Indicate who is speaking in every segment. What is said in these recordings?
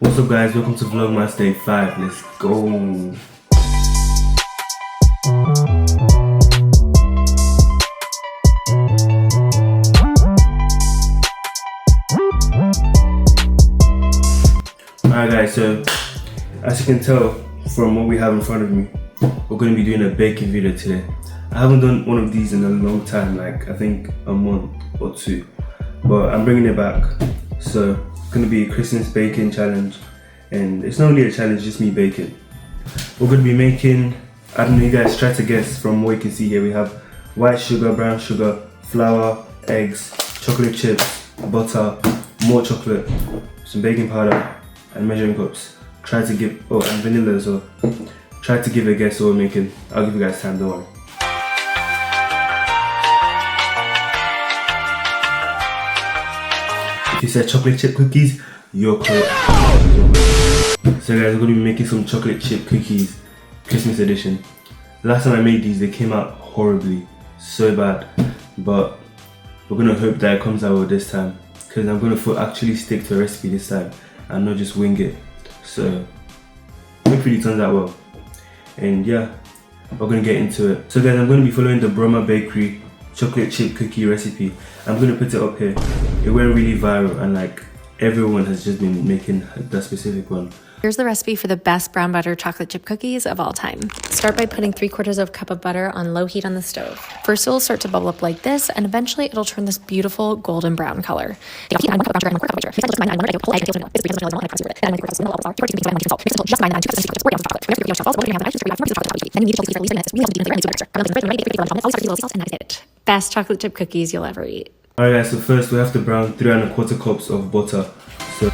Speaker 1: What's up guys, welcome to Vlogmass Day 5, let's go! Alright guys, so as you can tell from what we have in front of me, we're going to be doing a baking video today. I haven't done one of these in a long time, like I think a month or two, but I'm bringing it back. So it's going to be a Christmas baking challenge, and it's not really a challenge, just me baking. We're going to be making, I don't know, you guys try to guess from what you can see here. We have white sugar, brown sugar, flour, eggs, chocolate chips, butter, more chocolate, some baking powder and measuring cups. Try to give, oh, and vanilla as well. Try to give a guess what we're making. I'll give you guys time, don't worry. If you said chocolate chip cookies, you're correct. So guys, we're going to be making some chocolate chip cookies, Christmas edition. Last time I made these, they came out horribly, so bad. But we're going to hope that it comes out well this time, because I'm going to actually stick to a recipe this time and not just wing it. So hopefully it turns out well. And yeah, we're going to get into it. So guys, I'm going to be following the Brahma Bakery chocolate chip cookie recipe. I'm going to put it up here. It went really viral and like everyone has just been making that specific one.
Speaker 2: Here's the recipe for the best brown butter chocolate chip cookies of all time. Start by putting 3/4 cup of butter on low heat on the stove. First it will start to bubble up like this, and eventually it'll turn this beautiful golden brown color. Best chocolate chip cookies you'll ever eat.
Speaker 1: Alright guys, so first we have to brown 3 1/4 cups of butter. So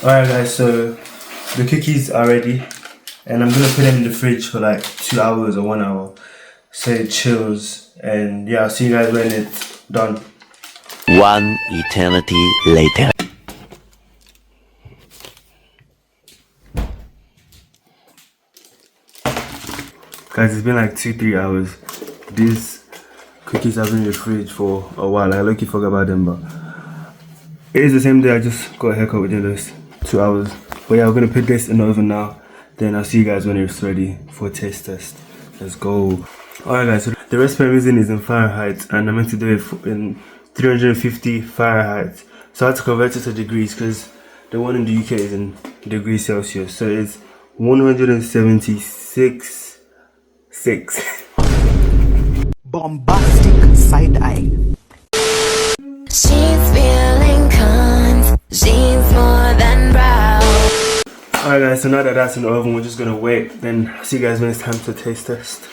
Speaker 1: alright guys, so the cookies are ready and I'm gonna put them in the fridge for like 2 hours or 1 hour so it chills, and yeah, I'll see you guys when it's done.
Speaker 3: One eternity later.
Speaker 1: Guys, it's been like 2-3 hours. These cookies have been in the fridge for a while. I lucky forgot about them, but it is the same day I just got a haircut within those 2 hours. But yeah, we're gonna put this in the oven now. Then I'll see you guys when it's ready for a taste test. Let's go. Alright guys, so the recipe I'm using is in Fahrenheit and I'm meant to do it in 350 Fahrenheit. So I had to convert it to degrees because the one in the UK is in degrees Celsius. So it's 176.6.
Speaker 4: Bombastic side eye.
Speaker 5: She's feeling cons, she's more than proud.
Speaker 1: Alright guys, so now that that's in the oven, we're just gonna wait. Then I'll see you guys when it's time to taste test.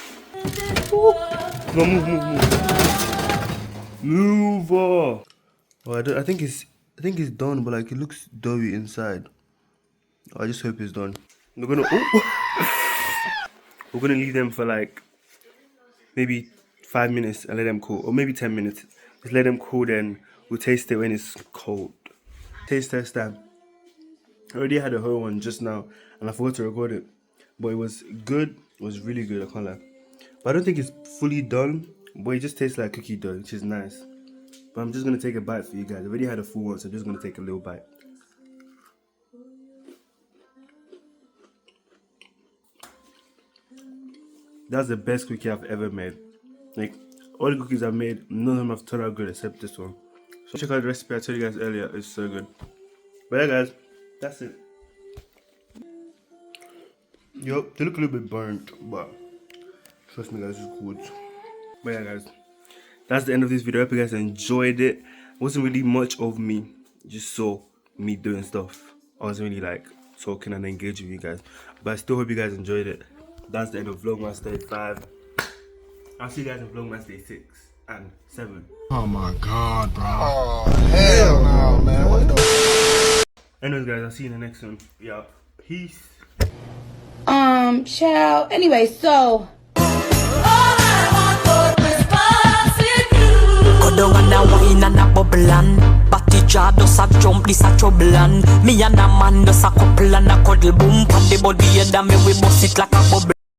Speaker 1: No, move. Move! Oh, I think it's done, but like it looks doughy inside. Oh, I just hope it's done. We're gonna leave them for like maybe 5 minutes and let them cool, or maybe 10 minutes. Just let them cool, then we'll taste it when it's cold. Taste test time. I already had a whole one just now and I forgot to record it, but it was good. It was really good, I can't lie. But I don't think it's fully done, but it just tastes like cookie dough, which is nice. But I'm just gonna take a bite for you guys. I already had a full one, so I'm just gonna take a little bite. That's the best cookie I've ever made. Like, all the cookies I've made, none of them have turned out good except this one. So check out the recipe I told you guys earlier, it's so good. But yeah guys, that's it. Yup, they look a little bit burnt, but trust me guys, it's good. But yeah guys, that's the end of this video. I hope you guys enjoyed it. It wasn't really much of me, you just saw me doing stuff. I wasn't really like talking and engaging with you guys, but I still hope you guys enjoyed it. That's the end of Vlogmass Day 5. I'll see you guys in Vlogmass Day 6 and 7.
Speaker 6: Oh my god, bro. Oh, hell no, man. What the...
Speaker 1: Anyways, guys, I'll see you in the next one. Yeah, peace.
Speaker 7: Child. Anyway, so.
Speaker 4: Go down and a wine and a bubblan. Batty jar does a jump, this a troublean. Me and a man does a couple and a cuddle boom. Pan the body and a me we bust it like a bubble.